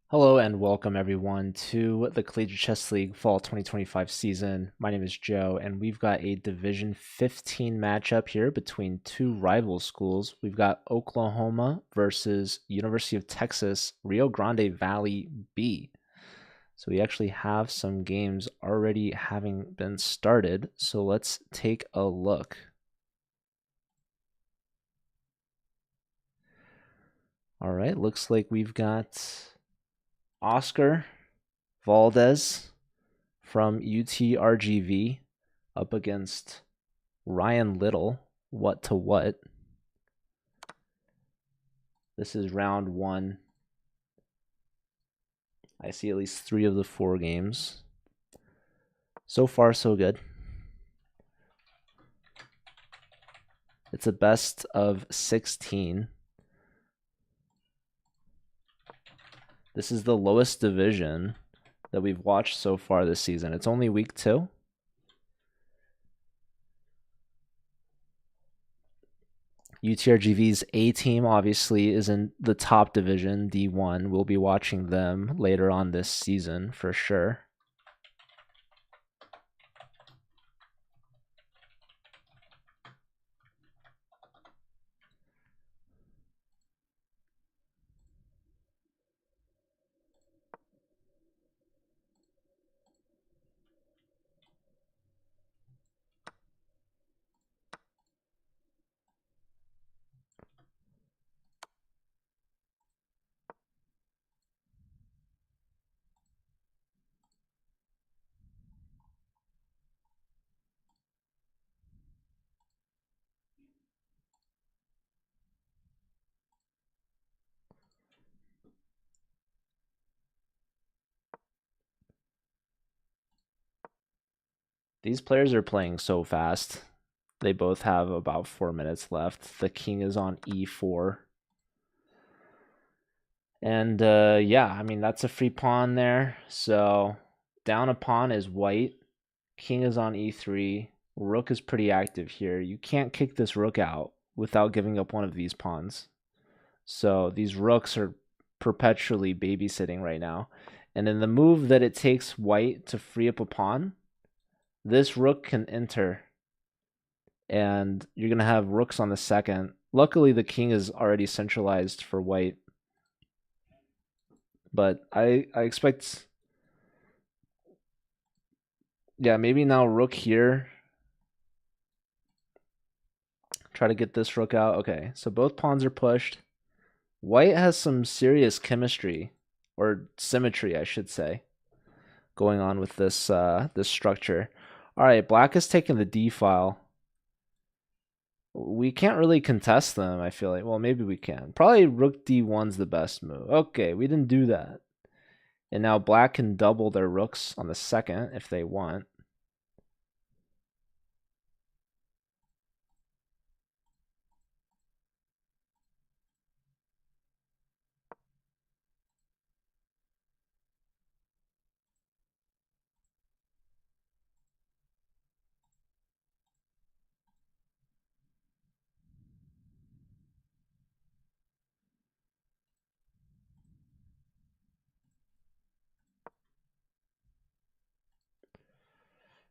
Hello and welcome everyone to the Collegiate Chess League Fall 2025 season. My name is Joe and we've got a Division 15 matchup here between two rival schools. We've got Oklahoma versus University of Texas, Rio Grande Valley B. So we actually have some games already having been started. So let's take a look. All right, looks like we've got Oscar Valdez from UTRGV up against Ryan Little. What to what? This is round one. I see at least 3 of the 4 games. So far, so good. It's a best of 16. This is the lowest division that we've watched so far this season. It's only week 2. UTRGV's A team obviously is in the top division, D1. We'll be watching them later on this season for sure. These players are playing so fast. They both have about 4 minutes left. The king is on e4. And yeah, I mean, that's a free pawn there. So down a pawn is white. King is on e3. Rook is pretty active here. You can't kick this rook out without giving up one of these pawns. So these rooks are perpetually babysitting right now. And in the move that it takes white to free up a pawn, this rook can enter. And you're going to have rooks on the second. Luckily, the king is already centralized for white. But I expect... Yeah, maybe now rook here. Try to get this rook out. Okay, so both pawns are pushed. White has some serious chemistry, or symmetry, I should say, going on with this this structure. All right, black is taking the d file. We can't really contest them, I feel like. Well, maybe we can. Probably rook d1's the best move. Okay, we didn't do that. And now black can double their rooks on the second if they want.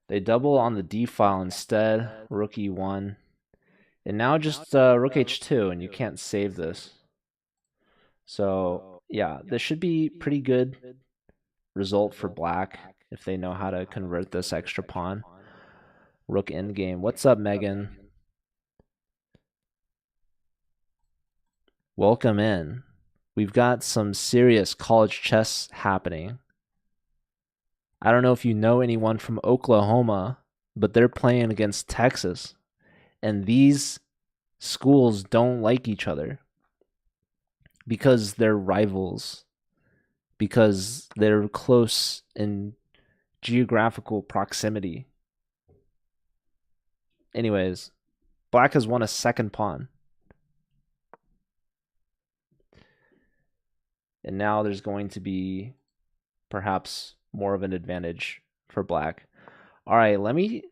They double on the d file instead, rook e1. And now just rook h2, and you can't save this. So yeah, this should be pretty good result for black if they know how to convert this extra pawn. Rook endgame. What's up, Megan? Welcome in. We've got some serious college chess happening. I don't know if you know anyone from Oklahoma, but they're playing against Texas. And these schools don't like each other because they're rivals, because they're close in geographical proximity. Anyways, black has won a second pawn. And now there's going to be perhaps more of an advantage for black. All right, let me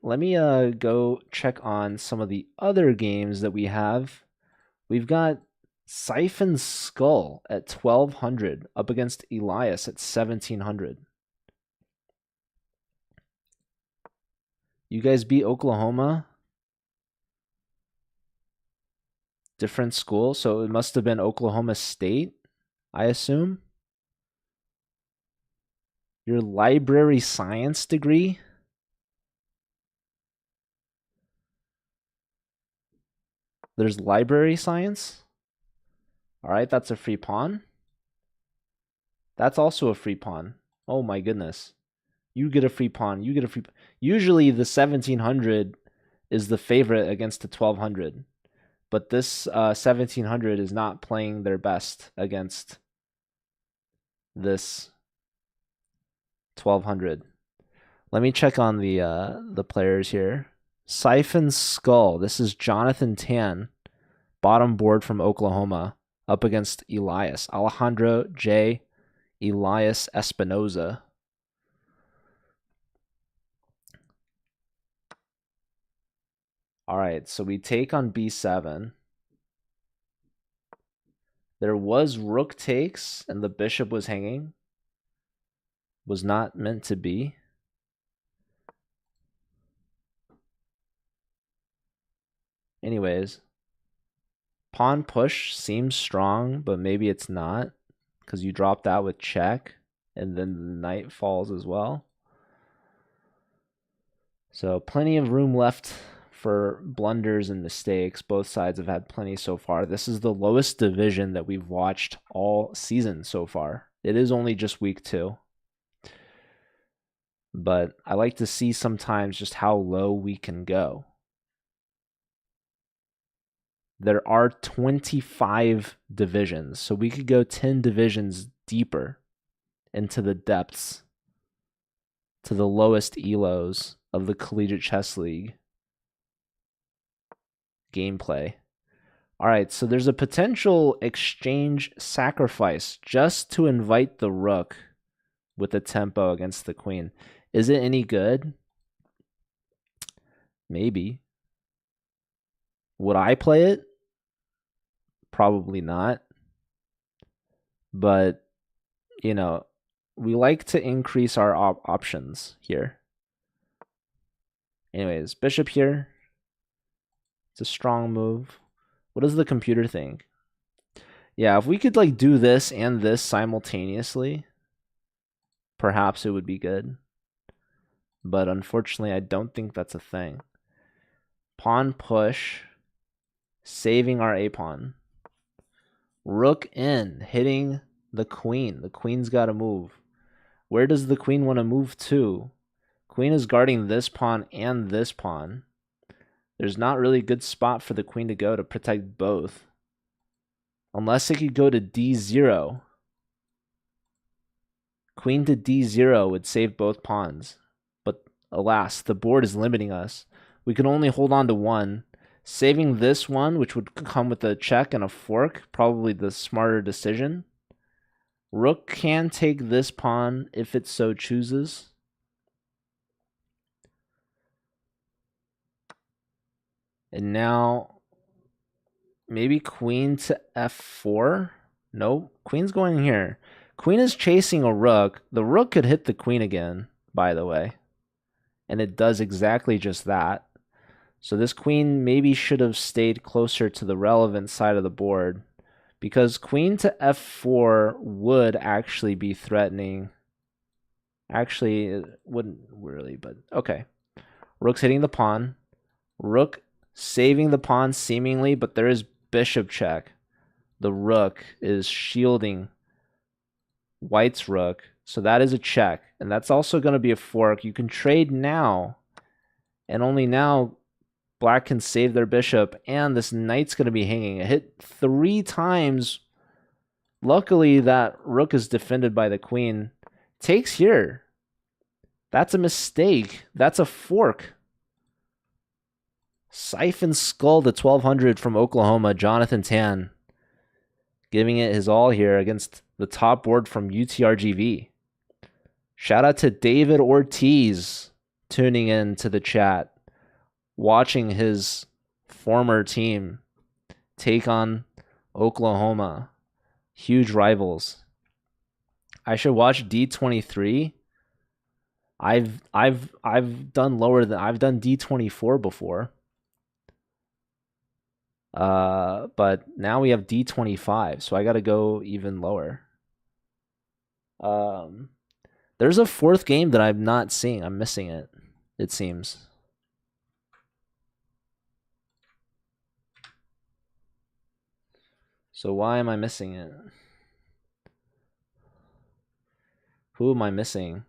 go check on some of the other games that we have. We've got Siphon Skull at 1,200 up against Elias at 1,700. You guys beat Oklahoma. Different school, so it must have been Oklahoma State, I assume. Your library science degree? There's library science? All right, that's a free pawn. That's also a free pawn. Oh my goodness. You get a free pawn. You get a free. Usually the 1,700 is the favorite against the 1,200. But this 1,700 is not playing their best against this 1,200. Let me check on the players here. Siphon Skull. This is Jonathan Tan, bottom board from Oklahoma, up against Elias. Alejandro J. Elias Espinoza. All right, so we take on B7. There was rook takes, and the bishop was hanging. Was not meant to be. Anyways, pawn push seems strong, but maybe it's not, because you drop that with check, and then the knight falls as well. So plenty of room left for blunders and mistakes. Both sides have had plenty so far. This is the lowest division that we've watched all season so far. It is only just week 2. But I like to see sometimes just how low we can go. There are 25 divisions, so we could go 10 divisions deeper into the depths, to the lowest elos of the Collegiate Chess League gameplay. All right, so there's a potential exchange sacrifice just to invite the rook with the tempo against the queen. Is it any good? Maybe. Would I play it? Probably not. But, you know, we like to increase our options here. Anyways, bishop here. It's a strong move. What does the computer think? Yeah, if we could like do this and this simultaneously, perhaps it would be good. But unfortunately, I don't think that's a thing. Pawn push, saving our a-pawn. Rook in, hitting the queen. The queen's got to move. Where does the queen want to move to? Queen is guarding this pawn and this pawn. There's not really a good spot for the queen to go to protect both. Unless it could go to d0. Queen to d0 would save both pawns. But alas, the board is limiting us. We can only hold on to one. Saving this one, which would come with a check and a fork, probably the smarter decision. Rook can take this pawn if it so chooses. And now, maybe queen to f4? Nope, queen's going here. Queen is chasing a rook. The rook could hit the queen again, by the way. And it does exactly just that. So this queen maybe should have stayed closer to the relevant side of the board, because queen to f4 would actually be threatening. Actually, it wouldn't really, but okay. Rook's hitting the pawn. Rook saving the pawn seemingly, but there is bishop check. The rook is shielding white's rook, so that is a check. And that's also going to be a fork. You can trade now, and only now black can save their bishop, and this knight's going to be hanging. It hit 3 times. Luckily, that rook is defended by the queen. Takes here. That's a mistake. That's a fork. Siphon Skull to 1,200 from Oklahoma, Jonathan Tan. Giving it his all here against the top board from UTRGV. Shout out to David Ortiz tuning in to the chat, watching his former team take on Oklahoma. Huge rivals. I should watch D23. I've done lower than I've done D24 before. But now we have D25, so I got to go even lower. Um, there's a fourth game that I'm not seeing. I'm missing it. It seems. So why am I missing it? Who am I missing?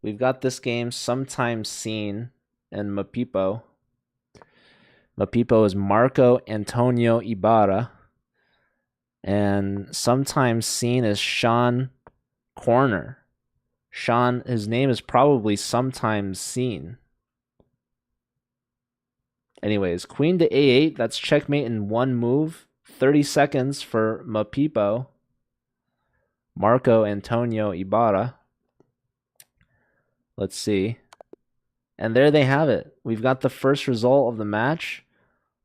We've got this game sometimes seen in Mapipo. Mapipo is Marco Antonio Ibarra. And sometimes seen as Sean Corner. Sean, his name is probably sometimes seen. Anyways, queen to a8. That's checkmate in one move. 30 seconds for Mapipo. Marco Antonio Ibarra. Let's see. And there they have it. We've got the first result of the match.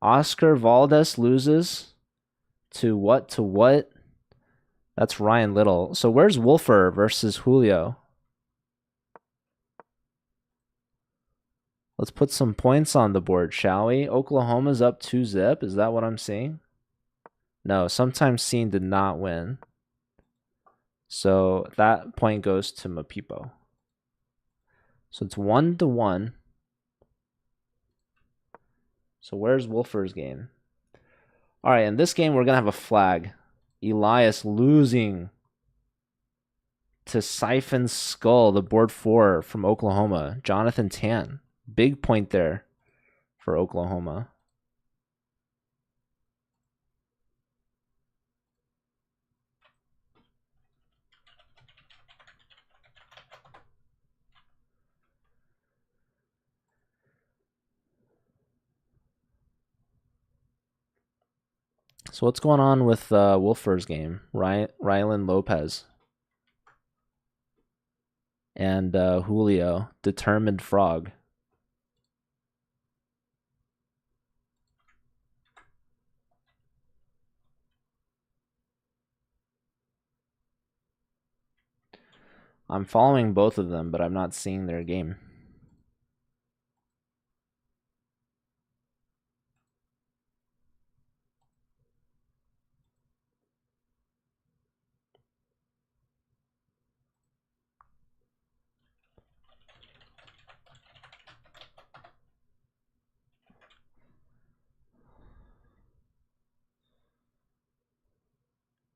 Oscar Valdez loses to what? To what? That's Ryan Little. So where's Wolfer versus Julio? Let's put some points on the board, shall we? Oklahoma's up 2-zip. Is that what I'm seeing? No, sometimes seen did not win. So that point goes to Mapipo. So it's 1-1. So where's Wolfer's game? All right, in this game, we're going to have a flag. Elias losing to Siphon Skull, the board 4 from Oklahoma. Jonathan Tan. Big point there for Oklahoma. So what's going on with Wolfer's game? Rylan Lopez and Julio, Determined Frog. I'm following both of them, but I'm not seeing their game.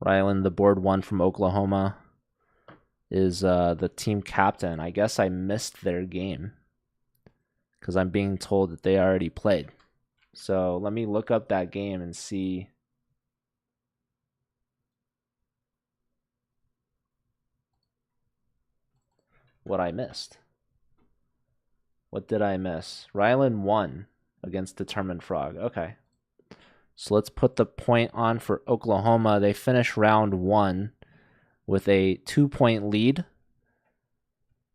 Rylan, the board 1 from Oklahoma, is the team captain. I guess I missed their game because I'm being told that they already played. So let me look up that game and see what I missed. What did I miss? Rylan won against Determined Frog. Okay. So let's put the point on for Oklahoma. They finish round 1 with a 2-point lead,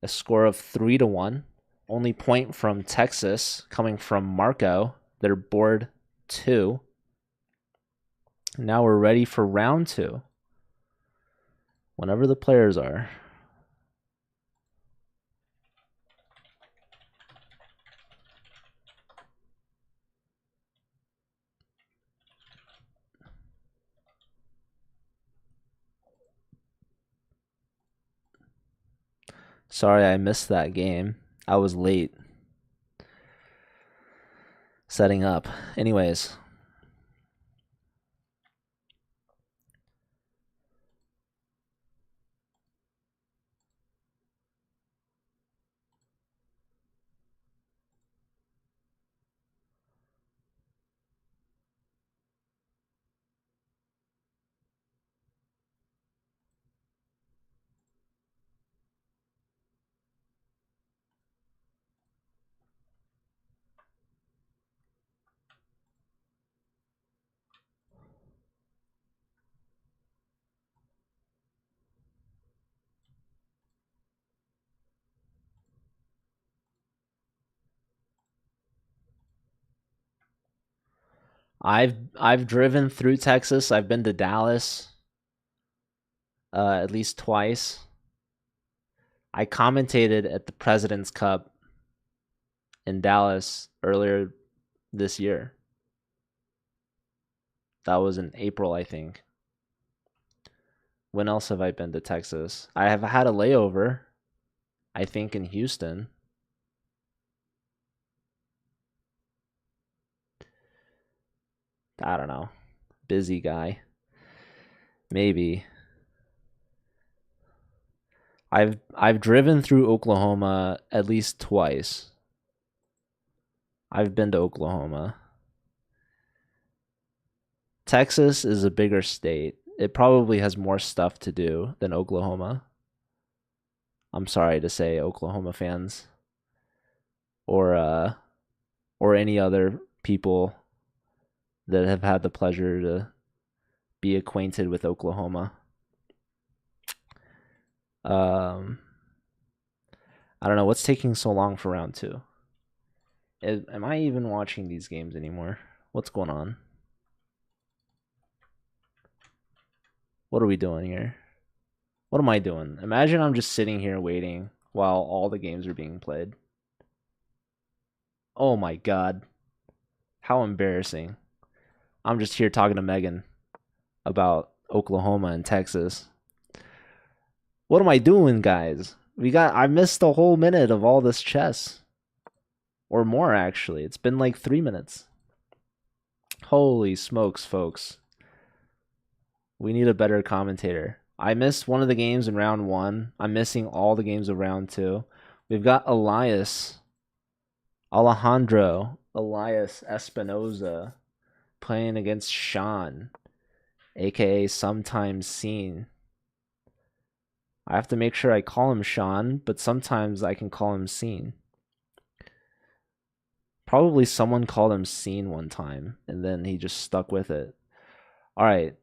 a score of 3-1. Only point from Texas coming from Marco. They're board 2. Now we're ready for round 2. Whenever the players are. Sorry I missed that game. I was late setting up. Anyways. I've driven through Texas. I've been to Dallas at least twice. I commentated at the President's Cup in Dallas earlier this year. That was in April, I think. When else have I been to Texas? I have had a layover, I think, in Houston. I don't know. Busy guy. Maybe. I've driven through Oklahoma at least twice. I've been to Oklahoma. Texas is a bigger state. It probably has more stuff to do than Oklahoma. I'm sorry to say, Oklahoma fans, or or any other people that have had the pleasure to be acquainted with Oklahoma. I don't know what's taking so long for round two. Am I even watching these games anymore? What's going on? What are we doing here? What am I doing? Imagine I'm just sitting here waiting while all the games are being played. Oh my god. How embarrassing. I'm just here talking to Megan about Oklahoma and Texas. What am I doing, guys? I missed a whole minute of all this chess. Or more, actually. It's been like 3 minutes. Holy smokes, folks. We need a better commentator. I missed one of the games in round one. I'm missing all the games of round two. We've got Elias Espinoza playing against Sean, aka Sometimes Seen. I have to make sure I call him Sean, but sometimes I can call him Seen. Probably someone called him Seen one time, and then he just stuck with it. All right.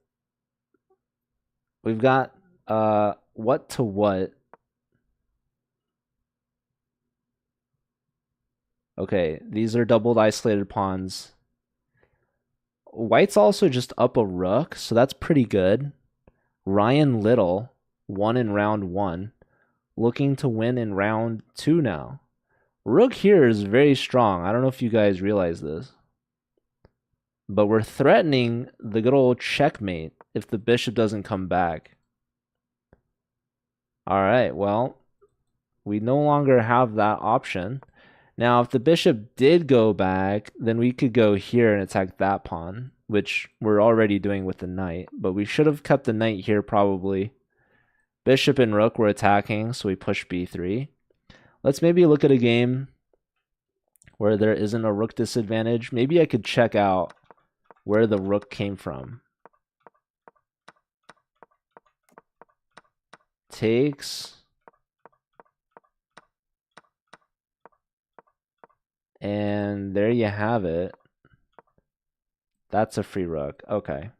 We've got what to what. Okay, these are doubled isolated pawns. White's also just up a rook, so that's pretty good. Ryan Little won in round one, looking to win in round two now. Rook here is very strong. I don't know if you guys realize this. But we're threatening the good old checkmate if the bishop doesn't come back. All right, well, we no longer have that option. Now, if the bishop did go back, then we could go here and attack that pawn, which we're already doing with the knight. But we should have kept the knight here probably. Bishop and rook were attacking, so we push b3. Let's maybe look at a game where there isn't a rook disadvantage. Maybe I could check out where the rook came from. Takes. And there you have it. That's a free rook. Okay.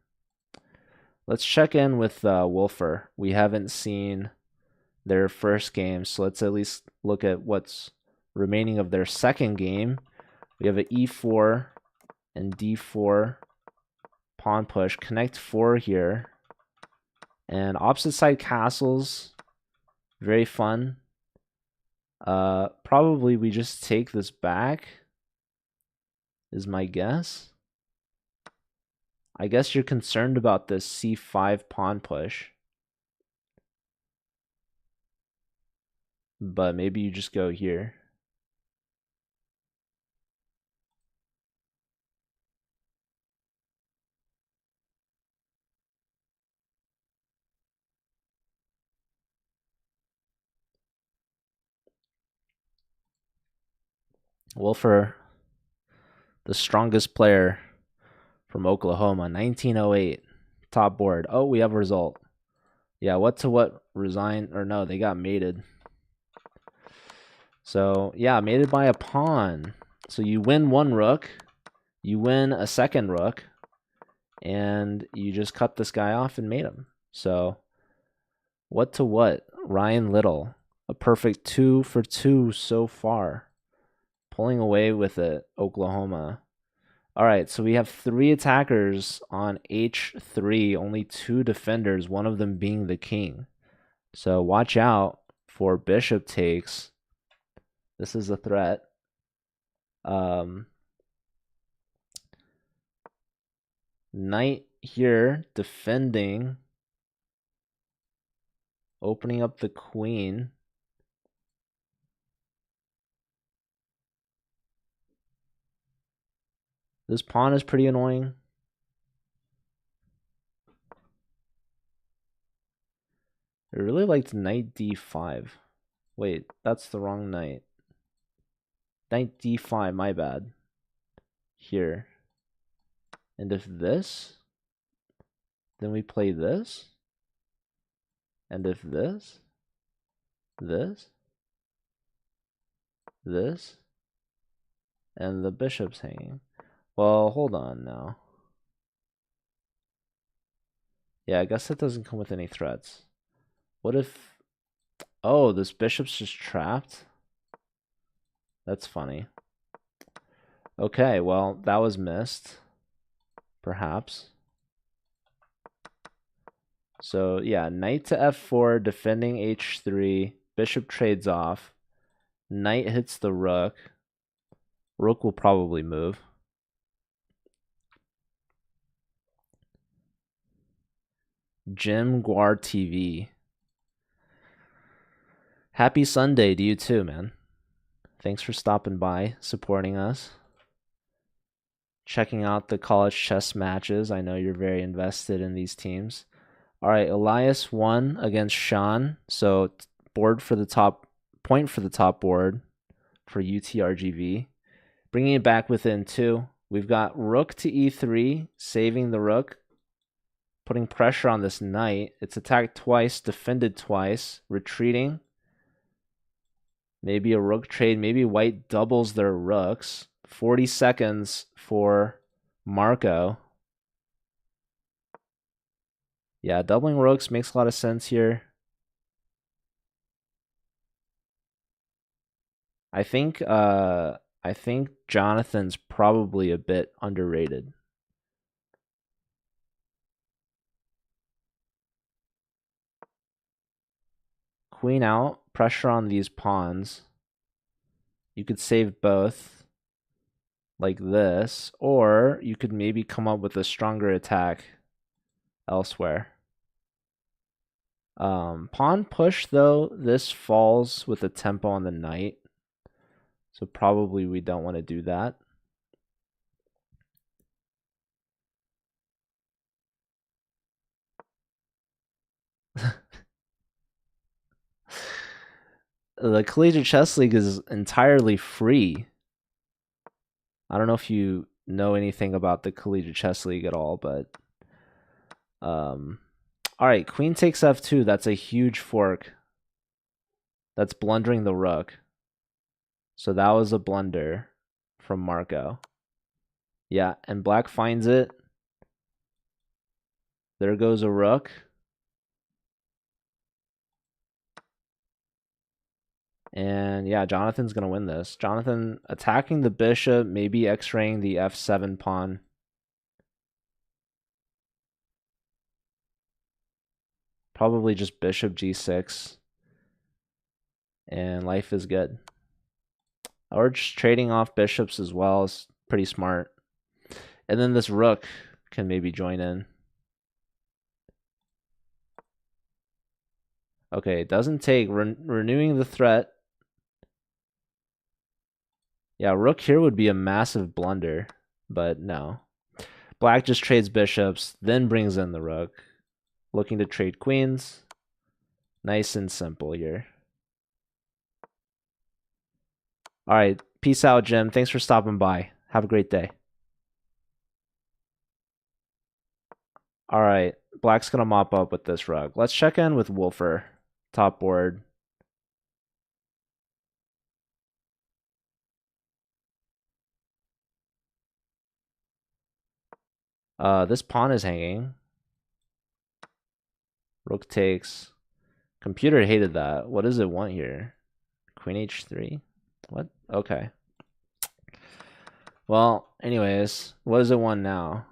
Let's check in with Wolfer. We haven't seen their first game, so let's at least look at what's remaining of their second game. We have an e4 and d4 pawn push. Connect 4 here. And opposite side castles. Very fun. Probably we just take this back, is my guess. I guess you're concerned about this c5 pawn push. But maybe you just go here. Wolfer, the strongest player from Oklahoma, 1908, top board. Oh, we have a result. Yeah, what to what resign, or no, they got mated. So, yeah, mated by a pawn. So you win one rook, you win a second rook, and you just cut this guy off and mate him. So, what to what? Ryan Little, a perfect 2 for 2 so far. Pulling away with it, Oklahoma. All right, so we have 3 attackers on h3, only 2 defenders, one of them being the king. So watch out for bishop takes. This is a threat. Knight here defending, opening up the queen. This pawn is pretty annoying. I really liked knight d5. Wait, that's the wrong knight. Knight d5, my bad. Here. And if this, then we play this. And if this, this, and the bishop's hanging. Well, hold on now. Yeah, I guess that doesn't come with any threats. What if... Oh, this bishop's just trapped? That's funny. Okay, well, that was missed. Perhaps. So, yeah, knight to f4, defending h3. Bishop trades off. Knight hits the rook. Rook will probably move. Jim Guar TV. Happy Sunday to you too, man. Thanks for stopping by, supporting us, checking out the college chess matches. I know you're very invested in these teams. All right, Elias won against Sean. So point for the top board for UTRGV. Bringing it back within 2. We've got rook to e3, saving the rook, putting pressure on this knight. It's attacked twice, defended twice, retreating. Maybe a rook trade. Maybe white doubles their rooks. 40 seconds for Marco. Yeah, doubling rooks makes a lot of sense here. I think Jonathan's probably a bit underrated. Queen out, pressure on these pawns. You could save both like this, or you could maybe come up with a stronger attack elsewhere. Pawn push, though, this falls with a tempo on the knight. So probably we don't want to do that. The Collegiate Chess League is entirely free. I don't know if you know anything about the Collegiate Chess League at all, but all right, queen takes f2. That's a huge fork. That's blundering the rook. So that was a blunder from Marco. Yeah, and black finds it. There goes a rook. And yeah, Jonathan's going to win this. Jonathan attacking the bishop, maybe x-raying the f7 pawn. Probably just bishop g6. And life is good. Or just trading off bishops as well is pretty smart. And then this rook can maybe join in. Okay, it doesn't take. Renewing the threat. Yeah, rook here would be a massive blunder, but no. Black just trades bishops, then brings in the rook. Looking to trade queens. Nice and simple here. All right, peace out, Jim. Thanks for stopping by. Have a great day. All right, black's going to mop up with this rook. Let's check in with Wolfer, top board. This pawn is hanging. Rook takes. Computer hated that. What does it want here? Queen h3? What? Okay. Well, anyways, what is it 1 now?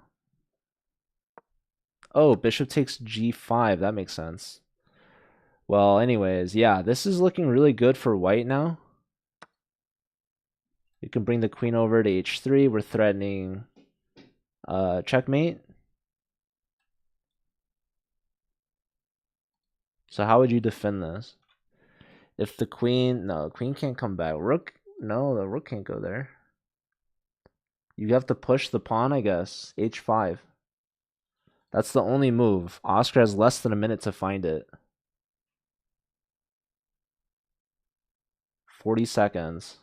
Oh, bishop takes g5. That makes sense. Well, anyways, yeah, this is looking really good for white now. You can bring the queen over to h3. We're threatening checkmate. So how would you defend this? If the queen, no, queen can't come back. Rook, no, the rook can't go there. You have to push the pawn, I guess. h5. That's the only move. Oscar has less than a minute to find it. 40 seconds.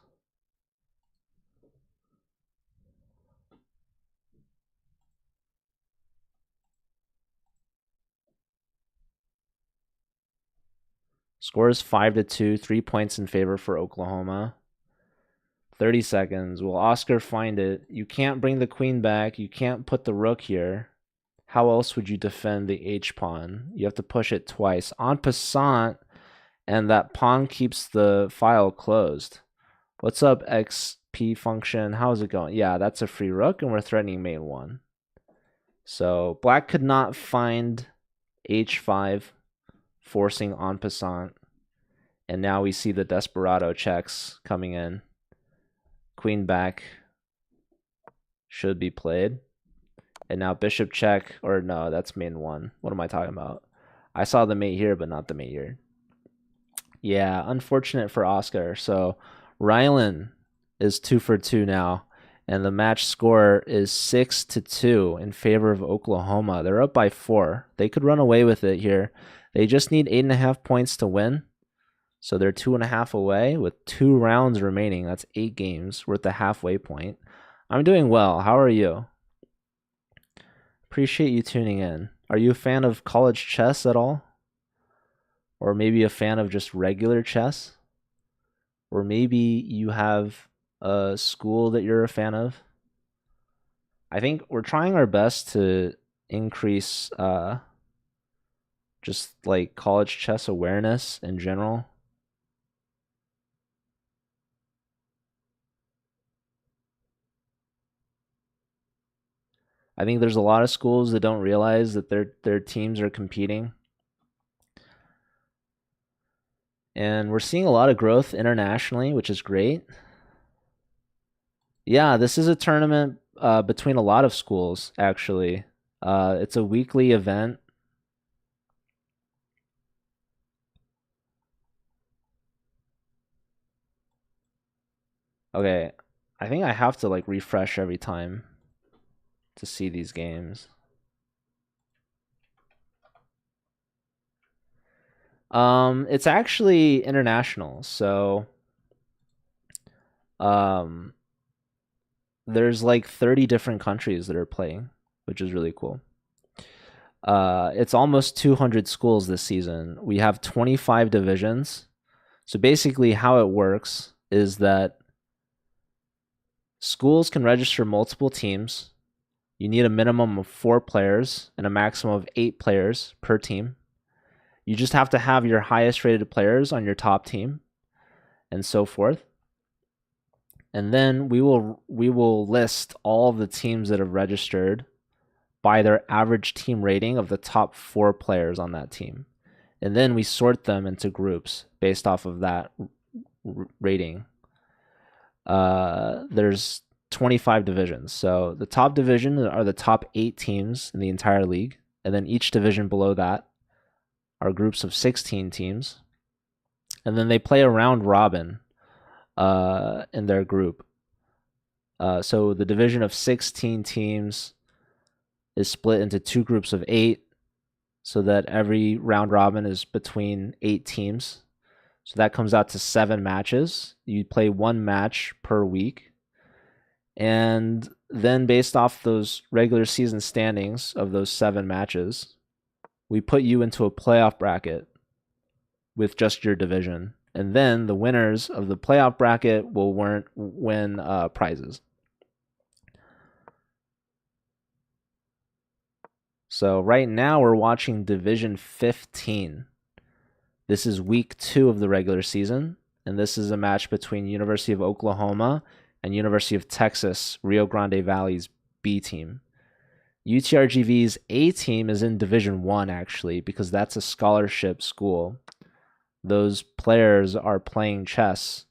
Score is 5-2, 3 points in favor for Oklahoma. 30 seconds. Will Oscar find it? You can't bring the queen back. You can't put the rook here. How else would you defend the h-pawn? You have to push it twice. En passant, and that pawn keeps the file closed. What's up, XP function? How's it going? Yeah, that's a free rook, and we're threatening mate 1. So black could not find h5, forcing en passant. And now we see the desperado checks coming in. Queen back should be played. And now bishop check, or no, that's main 1. What am I talking about? I saw the mate here, but not the mate here. Yeah, unfortunate for Oscar. So Rylan is 2 for 2 now. And the match score is 6-2 in favor of Oklahoma. They're up by 4. They could run away with it here. They just need 8.5 points to win. So they're 2.5 away with 2 rounds remaining. That's 8 games. We're at the halfway point. I'm doing well. How are you? Appreciate you tuning in. Are you a fan of college chess at all? Or maybe a fan of just regular chess? Or maybe you have a school that you're a fan of? I think we're trying our best to increase just like college chess awareness in general. I think there's a lot of schools that don't realize that their teams are competing. And we're seeing a lot of growth internationally, which is great. Yeah, this is a tournament between a lot of schools, actually. It's a weekly event. Okay, I think I have to like refresh every time to see these games. It's actually international, so there's like 30 different countries that are playing, which is really cool. It's almost 200 schools this season. We have 25 divisions. So basically how it works is that schools can register multiple teams. You need a minimum of 4 players and a maximum of 8 players per team. You just have to have your highest rated players on your top team and so forth. And then we will list all of the teams that have registered by their average team rating of the top 4 players on that team. And then we sort them into groups based off of that rating. There's 25 divisions. So the top division are the top 8 teams in the entire league. And then each division below that are groups of 16 teams. And then they play a round robin in their group. So the division of 16 teams is split into 2 groups of 8, so that every round robin is between 8 teams. So that comes out to 7 matches. You play 1 match per week. And then based off those regular season standings of those 7 matches, we put you into a playoff bracket with just your division. And then the winners of the playoff bracket will win prizes. So right now we're watching Division 15. This is week 2 of the regular season, and this is a match between University of Oklahoma and University of Texas, Rio Grande Valley's B team. UTRGV's A team is in Division 1 actually because that's a scholarship school. Those players are playing chess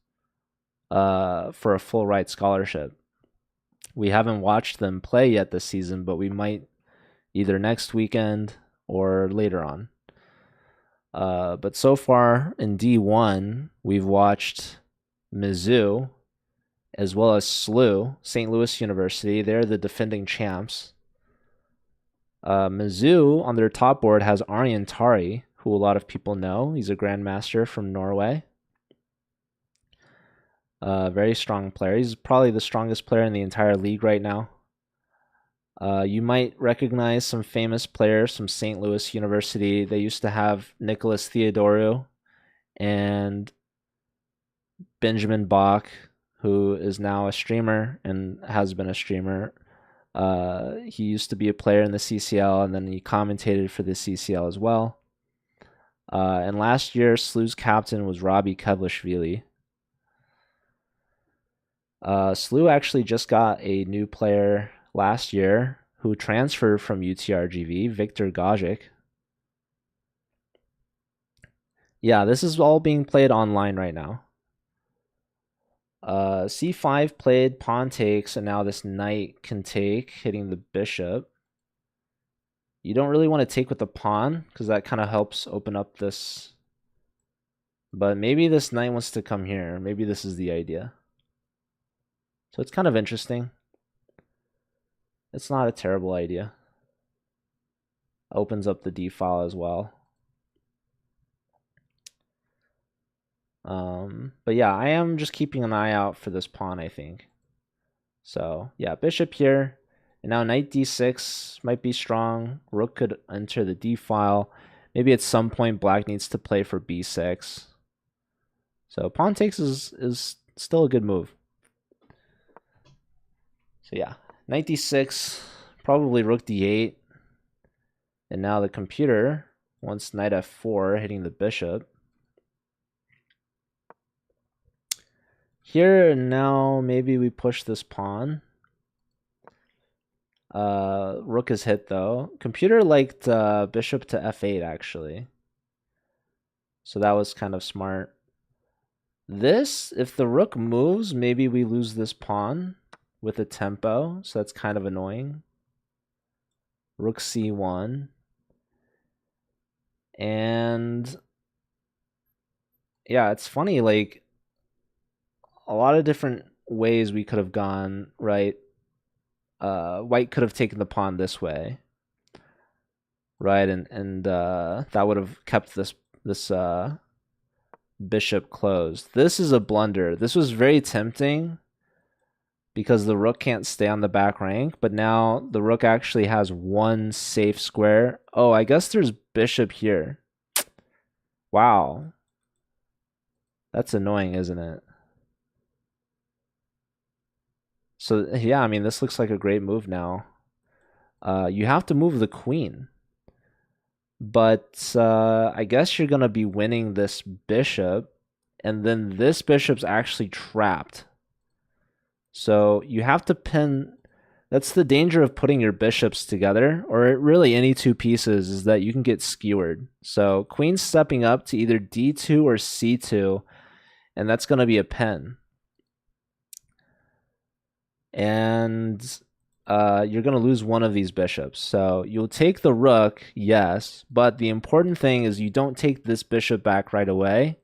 for a full ride scholarship. We haven't watched them play yet this season, but we might either next weekend or later on. But so far in D1, we've watched Mizzou as well as SLU, St. Louis University. They're the defending champs. Mizzou on their top board has Arjen Tari, who a lot of people know. He's a grandmaster from Norway. Very strong player. He's probably the strongest player in the entire league right now. You might recognize some famous players from St. Louis University. They used to have Nicholas Theodorou and Benjamin Bach, who is now a streamer and has been a streamer. He used to be a player in the CCL, and then he commentated for the CCL as well. And last year, SLU's captain was Robbie Kevlishvili. SLU actually just got a new player last year who transferred from UTRGV, Victor Gajic. Yeah, this is all being played online right now. C5 played, pawn takes, and now this knight can take, hitting the bishop. You don't really want to take with the pawn because that kind of helps open up this. But maybe this knight wants to come here. Maybe this is the idea. So it's kind of interesting. It's not a terrible idea. Opens up the d file as well. But yeah, I am just keeping an eye out for this pawn, I think. So yeah, bishop here. And now knight d6 might be strong. Rook could enter the d file. Maybe at some point black needs to play for b6. So pawn takes is still a good move. So yeah, knight d6, probably rook d8. And now the computer wants knight f4, hitting the bishop. Here and now, maybe we push this pawn. Rook is hit though. Computer liked bishop to f8 actually. So that was kind of smart. This, if the rook moves, maybe we lose this pawn with a tempo. So that's kind of annoying. Rook c1. And yeah, it's funny, like a lot of different ways we could have gone, right? White could have taken the pawn this way, right? And that would have kept this bishop closed. This is a blunder. This was very tempting because the rook can't stay on the back rank, but now the rook actually has one safe square. Oh, I guess there's bishop here. Wow. That's annoying, isn't it? So yeah, I mean, this looks like a great move now. You have to move the queen. But I guess you're going to be winning this bishop, and then this bishop's actually trapped. So you have to pin. That's the danger of putting your bishops together, or really any two pieces, is that you can get skewered. So queen's stepping up to either d2 or c2, and that's going to be a pin. And you're going to lose one of these bishops. So you'll take the rook, yes, but the important thing is you don't take this bishop back right away.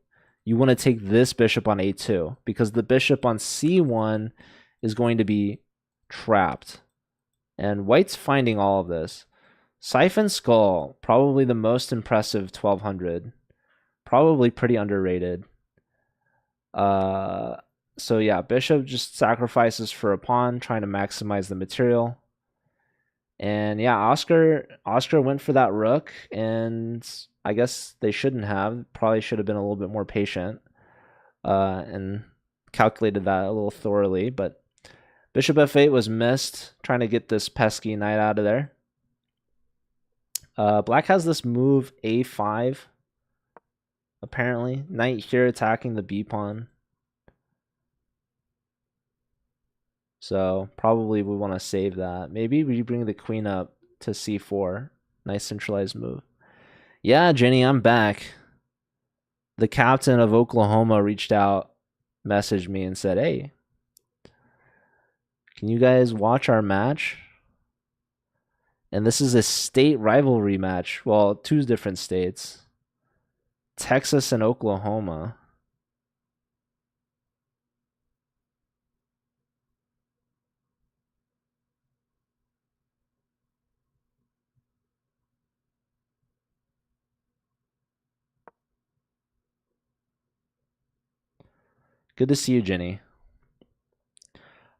You want to take this bishop on a2 because the bishop on c1 is going to be trapped. And white's finding all of this. Siphon Skull, probably the most impressive 1200. Probably pretty underrated. So yeah, bishop just sacrifices for a pawn, trying to maximize the material. And yeah, Oscar went for that rook, and I guess they shouldn't have. Probably should have been a little bit more patient and calculated that a little thoroughly. But bishop f8 was missed, trying to get this pesky knight out of there. Black has this move a5, apparently. Knight here attacking the b pawn. So probably we want to save that. Maybe we bring the queen up to c4. Nice centralized move. Yeah, Jenny, I'm back. The captain of Oklahoma reached out, messaged me, and said, "Hey, can you guys watch our match?" And this is a state rivalry match. Well, two different states, Texas and Oklahoma. Good to see you, Jenny.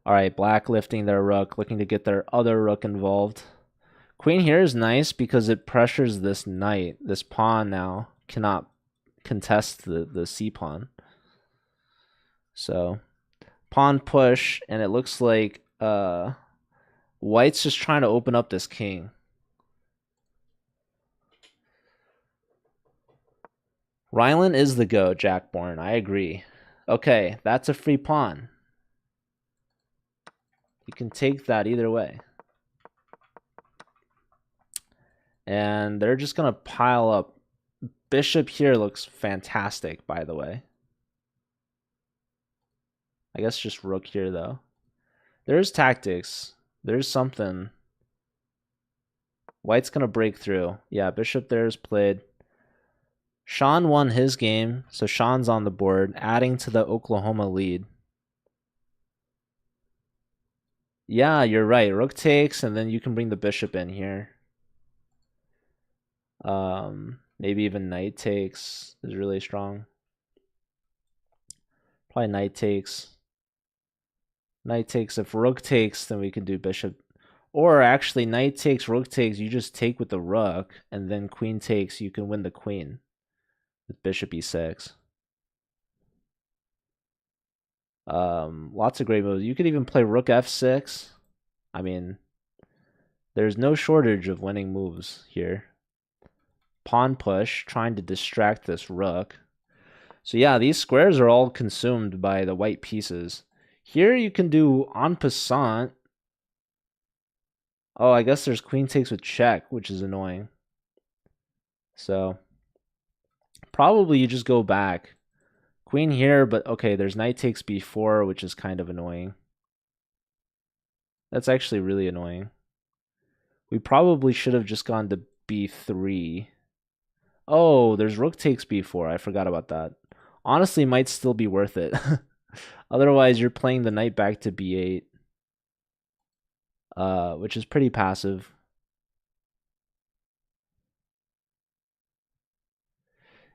All right, black lifting their rook, looking to get their other rook involved. Queen here is nice because it pressures this knight. This pawn now cannot contest the c pawn. So pawn push, and it looks like white's just trying to open up this king. Rylan is the goat, Jackborn. I agree. Okay, that's a free pawn. You can take that either way. And they're just going to pile up. Bishop here looks fantastic, by the way. I guess just rook here, though. There's tactics. There's something. White's going to break through. Yeah, bishop there is played. Sean won his game, so Sean's on the board, adding to the Oklahoma lead. Yeah, you're right. Rook takes, and then you can bring the bishop in here. Maybe even knight takes is really strong. Probably knight takes. Knight takes. If rook takes, then we can do bishop. Or actually, knight takes, rook takes, you just take with the rook, and then queen takes, you can win the queen with bishop e6. Lots of great moves. You could even play rook f6. I mean, there's no shortage of winning moves here. Pawn push, trying to distract this rook. So yeah, these squares are all consumed by the white pieces. Here you can do en passant. Oh, I guess there's queen takes with check, which is annoying. So probably you just go back. Queen here, but okay, there's knight takes b4, which is kind of annoying. That's actually really annoying. We probably should have just gone to b3. Oh, there's rook takes b4. I forgot about that. Honestly, might still be worth it. Otherwise, you're playing the knight back to b8, which is pretty passive.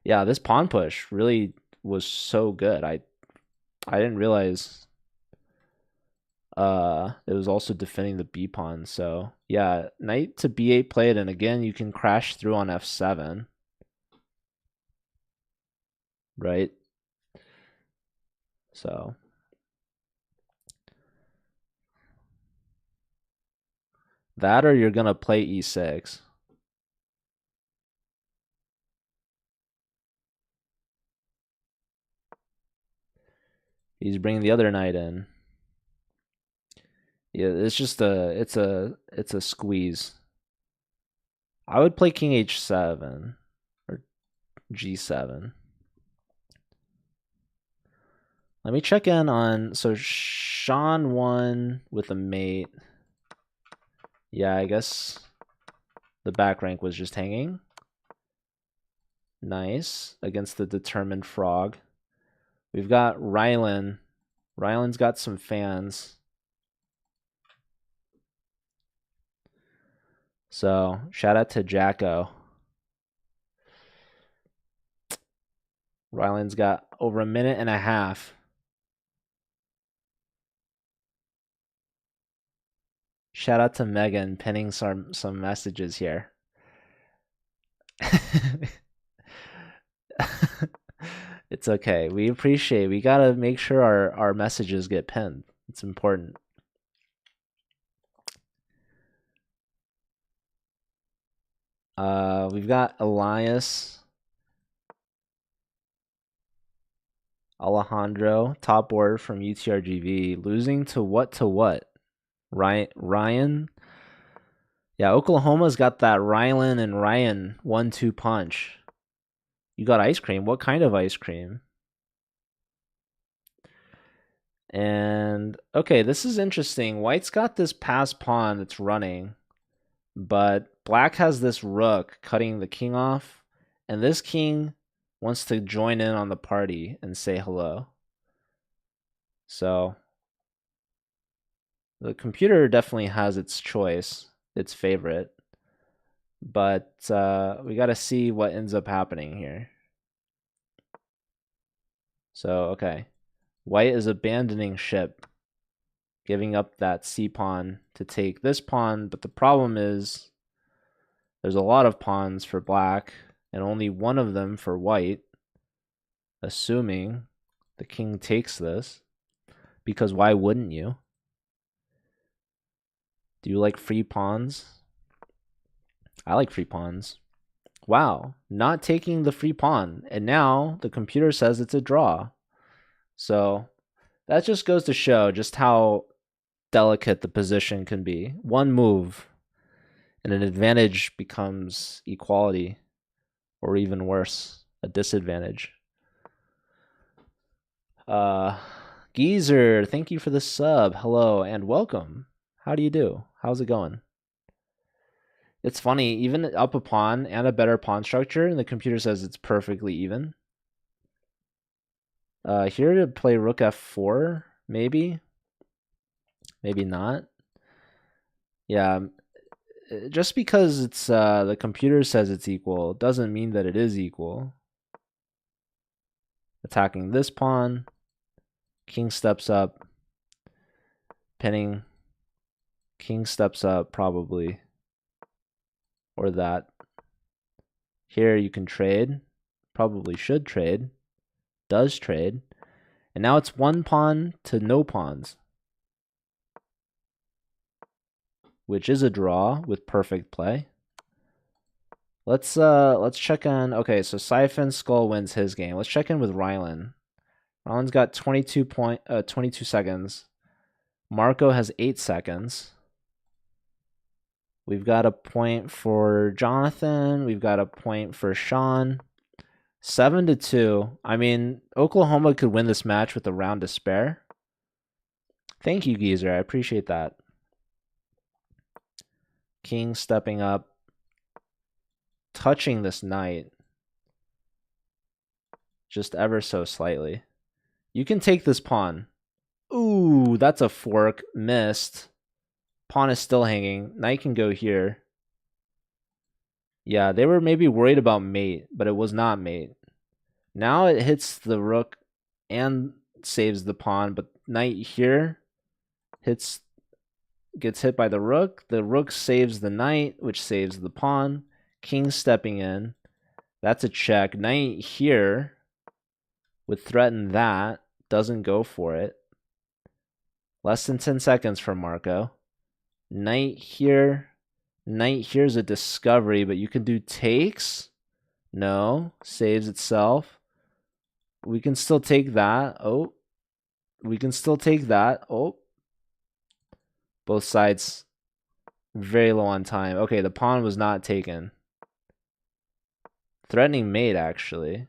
Yeah, this pawn push really was so good. I didn't realize it was also defending the b pawn. So yeah, knight to b8 played, and again you can crash through on f7. Right? So that, or you're gonna play e6. He's bringing the other knight in. Yeah, it's just it's a squeeze. I would play king h7 or g7. Let me check in on, so Sean won with a mate. Yeah, I guess the back rank was just hanging. Nice. Against the determined frog. We've got Rylan. Rylan's got some fans. So shout out to Jacko. Rylan's got over a minute and a half. Shout out to Megan pinning some messages here. It's okay. We appreciate. We gotta make sure our messages get pinned. It's important. We've got Elias. Alejandro, top board from UTRGV. Losing to what to what? Ryan? Yeah, Oklahoma's got that Rylan and Ryan 1-2 punch. You got ice cream. What kind of ice cream? And okay, this is interesting. White's got this pass pawn that's running, but black has this rook cutting the king off, and this king wants to join in on the party and say hello. So the computer definitely has its choice, its favorite, but we got to see what ends up happening here. So, okay. White is abandoning ship, giving up that c pawn to take this pawn, but the problem is there's a lot of pawns for black and only one of them for white, assuming the king takes this, because why wouldn't you? Do you like free pawns? I like free pawns. Wow, not taking the free pawn, and now the computer says it's a draw. So that just goes to show just how delicate the position can be. One move and an advantage becomes equality, or even worse, a disadvantage. Geezer, thank you for the sub. Hello and welcome. How do you do? How's it going? It's funny, even up a pawn and a better pawn structure, and the computer says it's perfectly even. Here to play rook f4, maybe. Maybe not. Yeah, just because it's the computer says it's equal doesn't mean that it is equal. Attacking this pawn, king steps up, pinning, king steps up probably, or that. Here you can trade, probably should trade, does trade, and now it's one pawn to no pawns, which is a draw with perfect play. Let's check on. Okay, so Siphon Skull wins his game. Let's check in with Rylan. Rylan's got 22 seconds. Marco has 8 seconds. We've got a point for Jonathan. We've got a point for Sean. 7-2. I mean, Oklahoma could win this match with a round to spare. Thank you, Geezer. I appreciate that. King stepping up, touching this knight just ever so slightly. You can take this pawn. Ooh, that's a fork. Missed. Pawn is still hanging. Knight can go here. Yeah, they were maybe worried about mate, but it was not mate. Now it hits the rook and saves the pawn, but knight here gets hit by the rook. The rook saves the knight, which saves the pawn. King stepping in. That's a check. Knight here would threaten that. Doesn't go for it. Less than 10 seconds for Marco. Knight here. Knight here's a discovery, but you can do takes. No. Saves itself. We can still take that. Oh. We can still take that. Oh. Both sides very low on time. Okay, the pawn was not taken. Threatening mate, actually.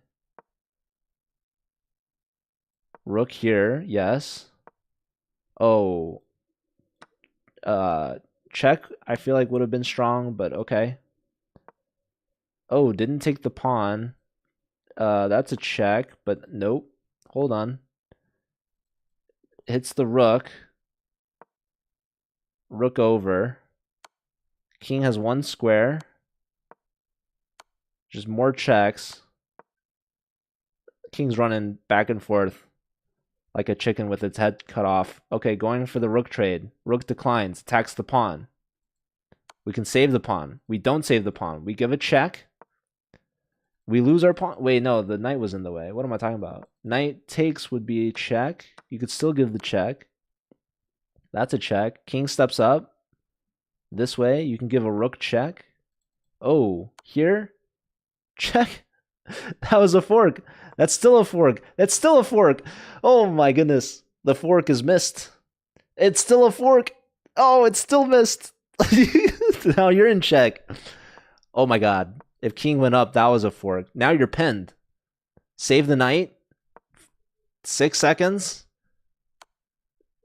Rook here, yes. Oh. Check, I feel like would have been strong, but okay. Oh, didn't take the pawn. That's a check, but nope. Hold on. Hits the rook. Rook over. King has one square. Just more checks. King's running back and forth like a chicken with its head cut off. Okay, going for the rook trade. Rook declines, attacks the pawn. We can save the pawn. We don't save the pawn. We give a check. We lose our pawn. Wait, no, the knight was in the way. What am I talking about? Knight takes would be a check. You could still give the check. That's a check. King steps up. This way, you can give a rook check. Oh, here? Check. That was a fork. That's still a fork. That's still a fork. Oh my goodness. The fork is missed. It's still a fork. Oh, it's still missed. Now you're in check. Oh my god. If king went up, that was a fork. Now you're pinned. Save the knight. 6 seconds.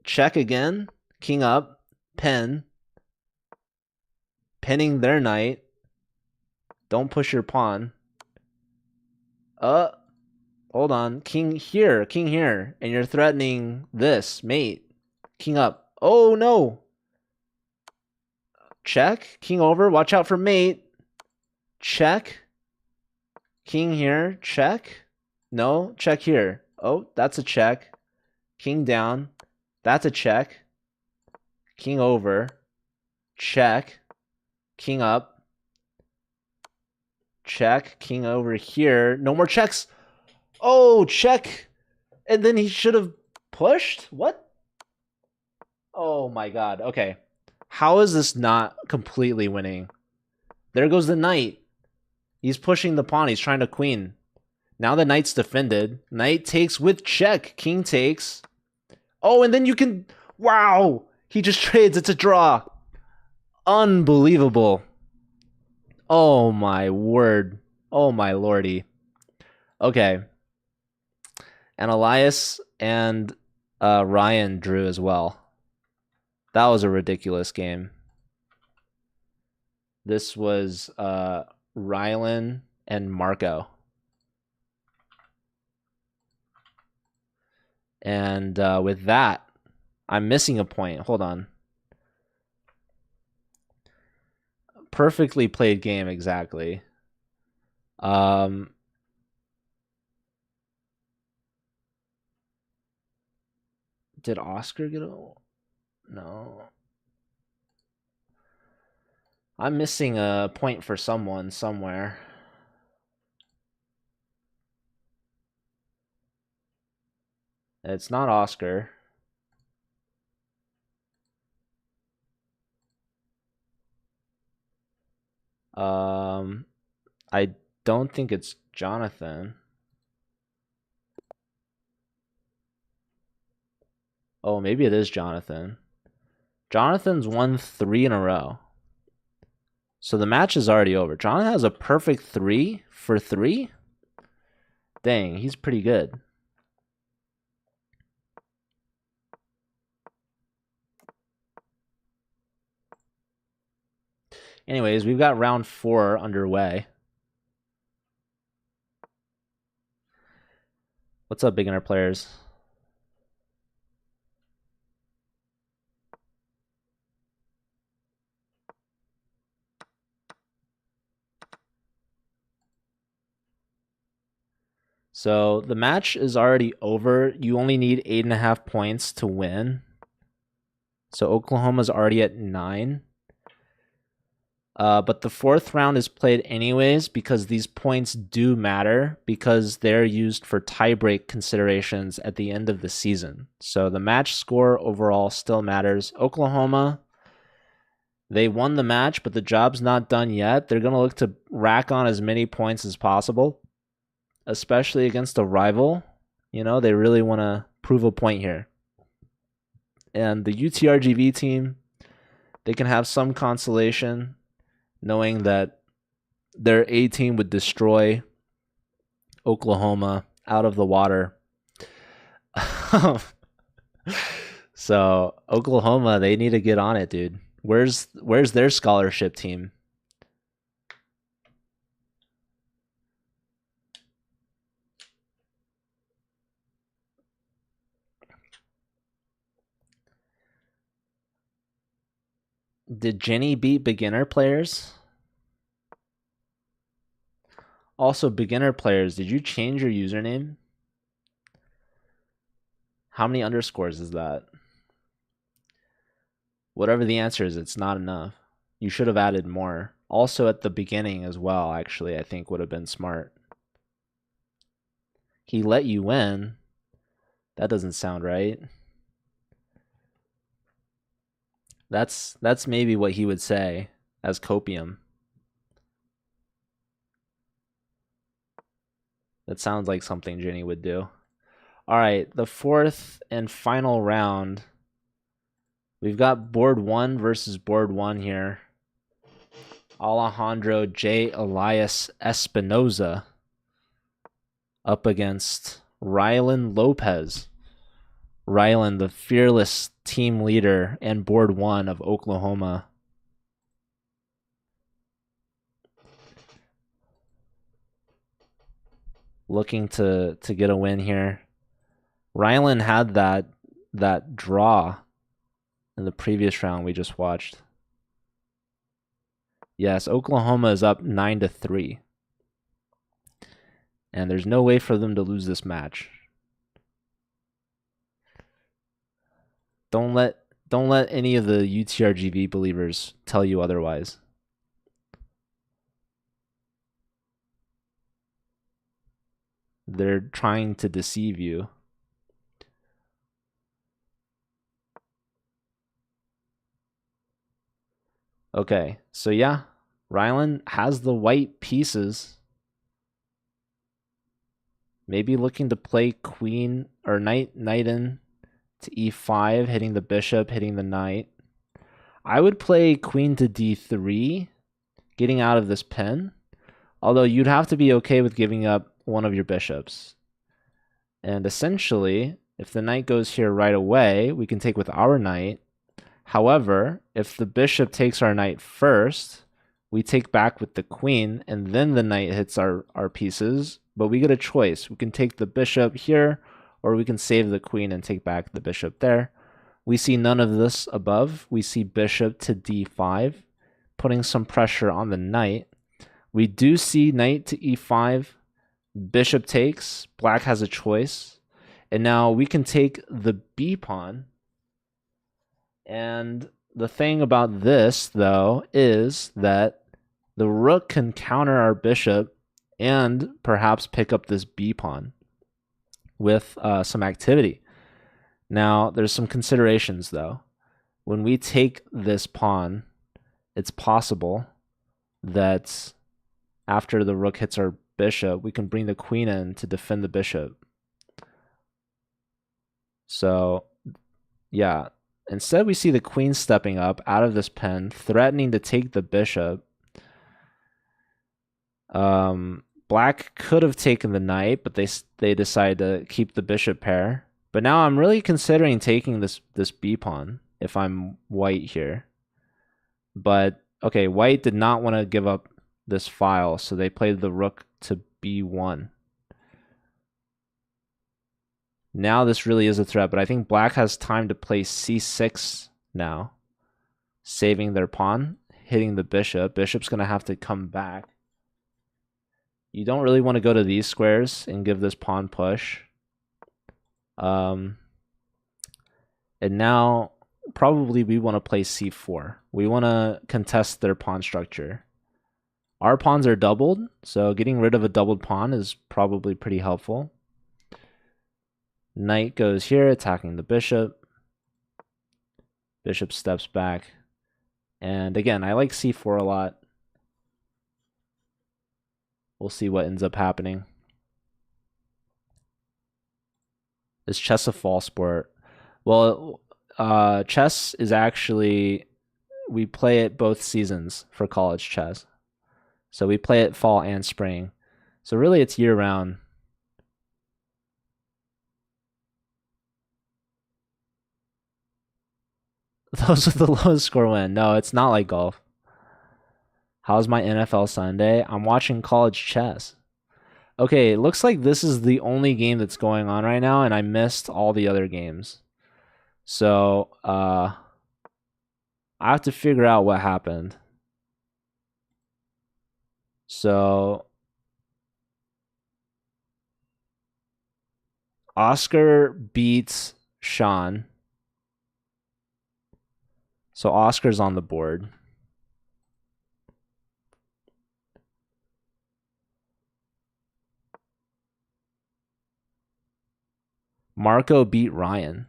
Check again. King up. Pin. Pinning their knight. Don't push your pawn. Hold on. King here. King here. And you're threatening this. Mate. King up. Oh no. Check. King over. Watch out for mate. Check. King here. Check. No. Check here. Oh, that's a check. King down. That's a check. King over. Check. King up. Check. King over here. No more checks. Oh, check. And then he should have pushed? What? Oh my god. Okay. How is this not completely winning? There goes the knight. He's pushing the pawn. He's trying to queen. Now the knight's defended. Knight takes with check. King takes. Oh, and then you can... Wow! He just trades. It's a draw. Unbelievable. Oh my word. Oh my lordy. Okay. And Elias and Ryan drew as well. That was a ridiculous game. This was Rylan and Marco. And with that, I'm missing a point. Hold on. Perfectly played game, exactly. Did Oscar get a... No. I'm missing a point for someone somewhere. It's not Oscar. I don't think it's Jonathan. Oh, maybe it is Jonathan. Jonathan's won 3 in a row. So the match is already over. Jonathan has a perfect 3 for 3. Dang, he's pretty good. Anyways, we've got round 4 underway. What's up, beginner players? So the match is already over. You only need 8.5 points to win. So Oklahoma's already at 9. But the 4th round is played anyways because these points do matter because they're used for tiebreak considerations at the end of the season. So the match score overall still matters. Oklahoma, they won the match, but the job's not done yet. They're going to look to rack on as many points as possible, especially against a rival. You know, they really want to prove a point here. And the UTRGV team, they can have some consolation knowing that their A team would destroy Oklahoma out of the water. So Oklahoma, they need to get on it, dude. Where's their scholarship team? Did Jenny beat beginner players? Also, beginner players, did you change your username? How many underscores is that? Whatever the answer is, it's not enough. You should have added more. Also at the beginning as well, actually, I think would have been smart. He let you win. That doesn't sound right. That's maybe what he would say as copium. That sounds like something Jenny would do. All right, the fourth and final round. We've got board 1 versus board 1 here. Alejandro J. Elias Espinoza up against Rylan Lopez. Rylan, the fearless team leader and board 1 of Oklahoma. Looking to get a win here. Rylan had that draw in the previous round we just watched. Yes, Oklahoma is up 9-3. And there's no way for them to lose this match. Don't let any of the UTRGV believers tell you otherwise. They're trying to deceive you. Okay, so yeah, Rylan has the white pieces. Maybe looking to play queen or knight in to e5, hitting the bishop, hitting the knight. I would play queen to d3, getting out of this pin. Although you'd have to be okay with giving up one of your bishops. And essentially, if the knight goes here right away, we can take with our knight. However, if the bishop takes our knight first, we take back with the queen, and then the knight hits our pieces. But we get a choice. We can take the bishop here, or we can save the queen and take back the bishop there. We see none of this above. We see bishop to d5, putting some pressure on the knight. We do see knight to e5, bishop takes, black has a choice. And now we can take the b pawn. And the thing about this, though, is that the rook can counter our bishop and perhaps pick up this b pawn with some activity. Now, there's some considerations, though. When we take this pawn, it's possible that after the rook hits our bishop, we can bring the queen in to defend the bishop. So, yeah. Instead, we see the queen stepping up out of this pen, threatening to take the bishop. Black could have taken the knight, but they decide to keep the bishop pair. But now I'm really considering taking this b pawn if I'm white here. But okay, white did not want to give up this file, so they played the rook to b1. Now this really is a threat, but I think black has time to play c6 now, saving their pawn, hitting the bishop. Bishop's going to have to come back. You don't really want to go to these squares and give this pawn push. And now probably we want to play c4. We want to contest their pawn structure. Our pawns are doubled, so getting rid of a doubled pawn is probably pretty helpful. Knight goes here, attacking the bishop. Bishop steps back. And again, I like c4 a lot. We'll see what ends up happening. Is chess a fall sport? Well, chess is actually, we play it both seasons for college chess. So we play it fall and spring. So really it's year round. Those with the lowest score win. No, it's not like golf. How's my NFL Sunday? I'm watching college chess. Okay, it looks like this is the only game that's going on right now, and I missed all the other games. So, I have to figure out what happened. So, Oscar beats Sean. So Oscar's on the board. Marco beat Ryan.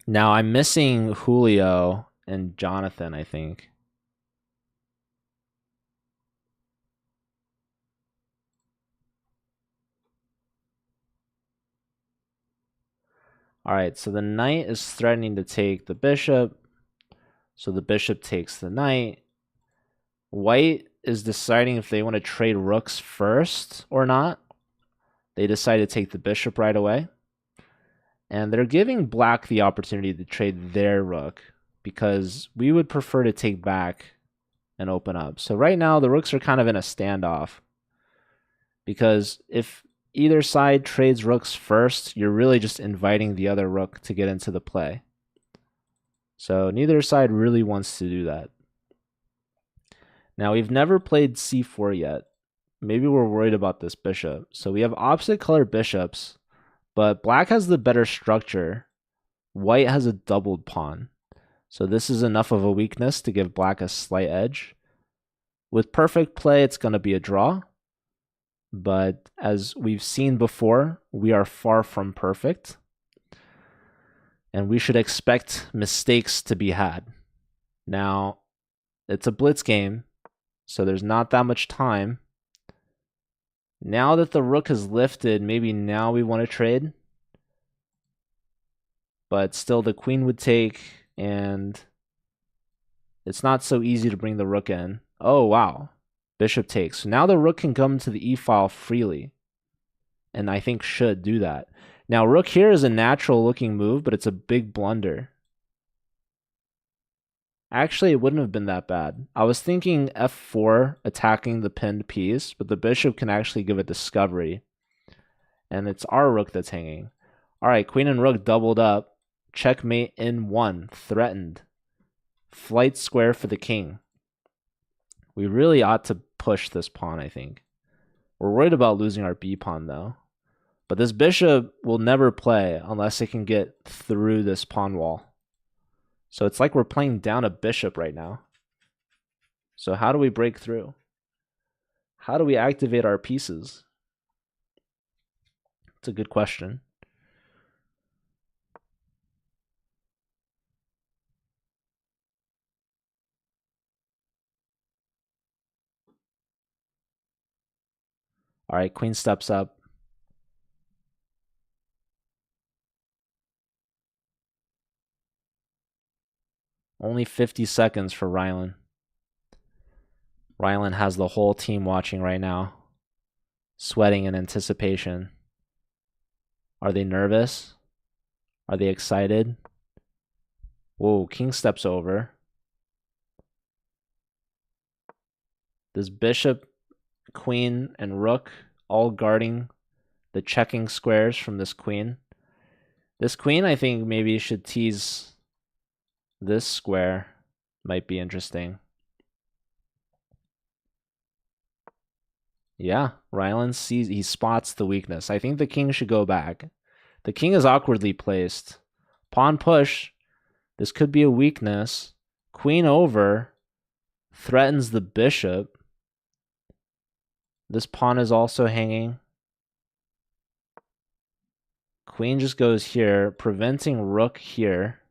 Now I'm missing Julio and Jonathan, I think. All right, so the knight is threatening to take the bishop. So the bishop takes the knight. White is deciding if they want to trade rooks first or not. They decide to take the bishop right away. And they're giving black the opportunity to trade their rook because we would prefer to take back and open up. So right now the rooks are kind of in a standoff because if either side trades rooks first, you're really just inviting the other rook to get into the play. So neither side really wants to do that. Now we've never played c4 yet. Maybe we're worried about this bishop. So we have opposite color bishops, but black has the better structure. White has a doubled pawn. So this is enough of a weakness to give black a slight edge. With perfect play, it's going to be a draw. But as we've seen before, we are far from perfect. And we should expect mistakes to be had. Now, it's a blitz game, so there's not that much time. Now that the rook is lifted, maybe now we want to trade. But still the queen would take, and it's not so easy to bring the rook in. Oh, wow. Bishop takes. So now the rook can come to the e-file freely. And I think should do that. Now, rook here is a natural looking move, but it's a big blunder. Actually, it wouldn't have been that bad. I was thinking f4 attacking the pinned piece, but the bishop can actually give a discovery. And it's our rook that's hanging. All right, queen and rook doubled up. Checkmate in one, threatened. Flight square for the king. We really ought to push this pawn, I think. We're worried about losing our b pawn, though. But this bishop will never play unless it can get through this pawn wall. So it's like we're playing down a bishop right now. So how do we break through? How do we activate our pieces? It's a good question. All right, queen steps up. Only 50 seconds for Rylan. Rylan has the whole team watching right now, sweating in anticipation. Are they nervous? Are they excited? Whoa, king steps over. This bishop, queen, and rook all guarding the checking squares from this queen. This queen, I think, maybe should tease this square. Might be interesting. Yeah, Rylan sees, he spots the weakness. I think the king should go back. The king is awkwardly placed. Pawn push. This could be a weakness. Queen over. Threatens the bishop. This pawn is also hanging. Queen just goes here, preventing rook here.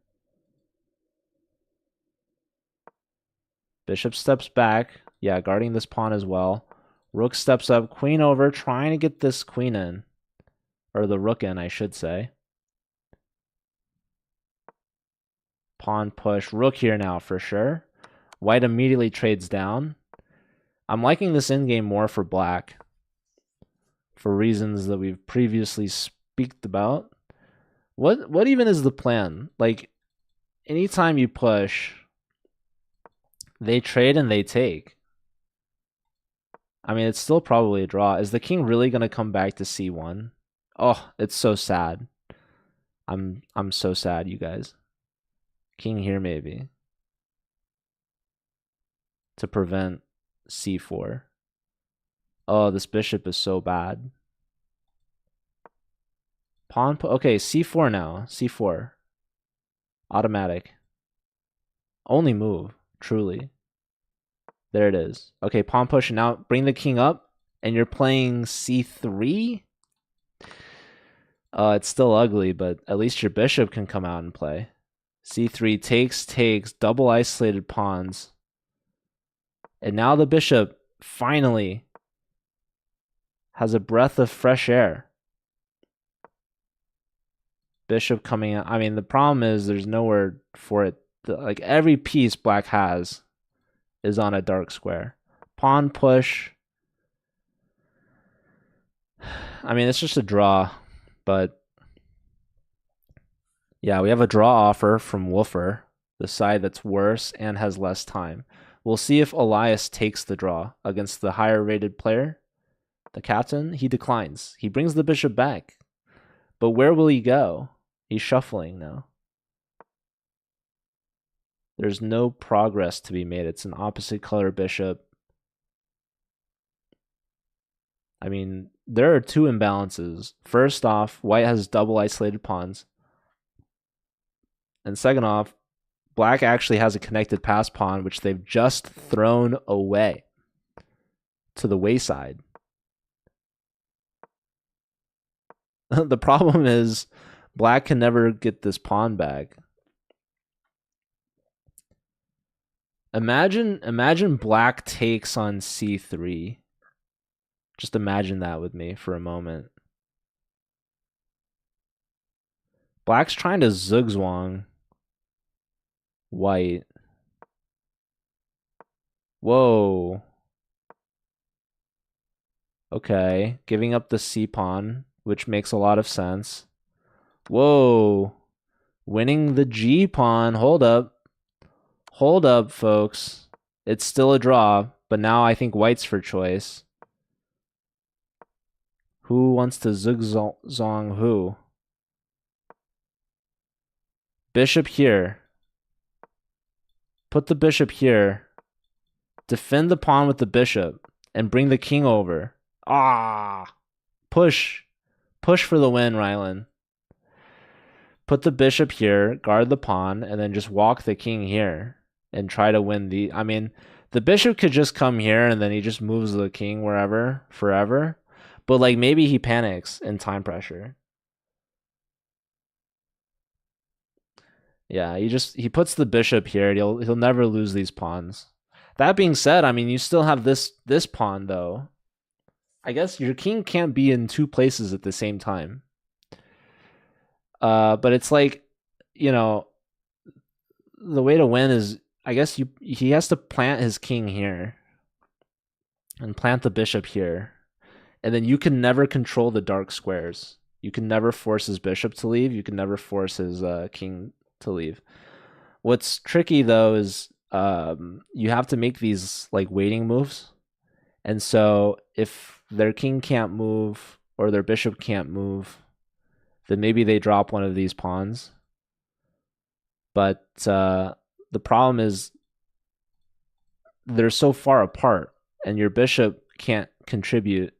Bishop steps back. Yeah, guarding this pawn as well. Rook steps up, queen over, trying to get this queen in. Or the rook in, I should say. Pawn push. Rook here now for sure. White immediately trades down. I'm liking this endgame more for black. For reasons that we've previously speaked about. What even is the plan? Like, anytime you push, they trade and they take. I mean, it's still probably a draw. Is the king really going to come back to c1? Oh, it's so sad. I'm so sad, you guys. King here maybe. To prevent c4. Oh, this bishop is so bad. Pawn, okay, c4 now. c4. Automatic. Only move, truly. There it is. Okay, pawn push. Now bring the king up, and you're playing c3? It's still ugly, but at least your bishop can come out and play. c3 takes, double isolated pawns. And now the bishop finally has a breath of fresh air. Bishop coming out. I mean, the problem is there's nowhere for it. Like every piece black has is on a dark square. Pawn push. I mean, it's just a draw, but yeah, we have a draw offer from Woofer, the side that's worse and has less time. We'll see if Elias takes the draw against the higher rated player, the captain. He declines. He brings the bishop back. But where will he go? He's shuffling now. There's no progress to be made. It's an opposite color bishop. I mean, there are two imbalances. First off, white has double isolated pawns. And second off, black actually has a connected pass pawn, which they've just thrown away to the wayside. The problem is black can never get this pawn back. Imagine black takes on c3. Just imagine that with me for a moment. Black's trying to zugzwang white. Whoa. Okay, giving up the c pawn, which makes a lot of sense. Whoa. Winning the g pawn. Hold up. Hold up, folks. It's still a draw, but now I think white's for choice. Who wants to zugzwang who? Bishop here. Put the bishop here. Defend the pawn with the bishop and bring the king over. Ah! Push. Push for the win, Rylan. Put the bishop here, guard the pawn, and then just walk the king here and try to win the... I mean, the bishop could just come here and then he just moves the king wherever, forever. But like maybe he panics in time pressure. Yeah, he puts the bishop here. He'll never lose these pawns. That being said, I mean, you still have this pawn though. I guess your king can't be in two places at the same time. But it's like, you know, the way to win is, I guess he has to plant his king here and plant the bishop here. And then you can never control the dark squares. You can never force his bishop to leave. You can never force his king to leave. What's tricky though is you have to make these like waiting moves. And so if their king can't move or their bishop can't move, then maybe they drop one of these pawns. But the problem is they're so far apart and your bishop can't contribute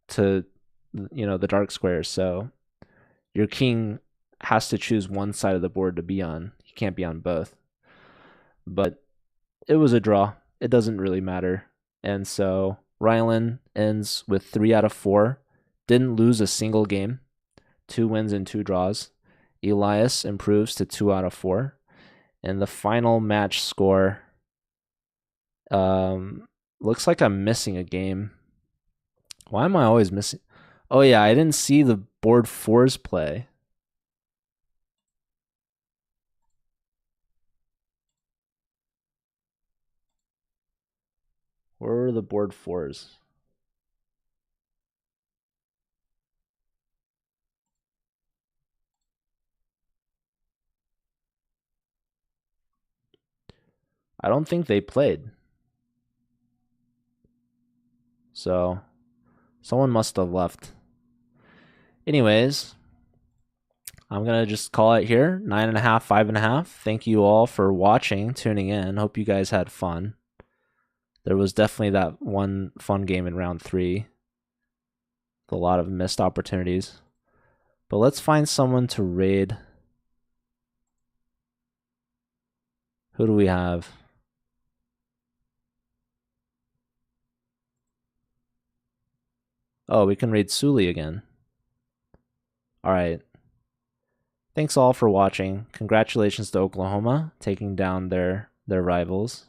to, you know, the dark squares. So your king has to choose one side of the board to be on. He can't be on both. But it was a draw. It doesn't really matter. And so Rylan ends with 3 out of 4. Didn't lose a single game. 2 wins and 2 draws. Elias improves to 2 out of 4. And the final match score looks like I'm missing a game. Why am I always missing? Oh yeah, I didn't see the board 4s play. Where were the board 4s? I don't think they played. So someone must have left. Anyways, I'm going to just call it here. 9.5, 5.5. Thank you all for watching, tuning in. Hope you guys had fun. There was definitely that one fun game in round 3. With a lot of missed opportunities. But let's find someone to raid. Who do we have? Oh, we can raid Sully again. Alright. Thanks all for watching. Congratulations to Oklahoma taking down their rivals.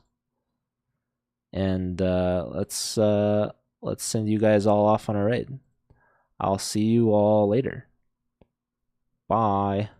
And let's send you guys all off on a raid. I'll see you all later. Bye.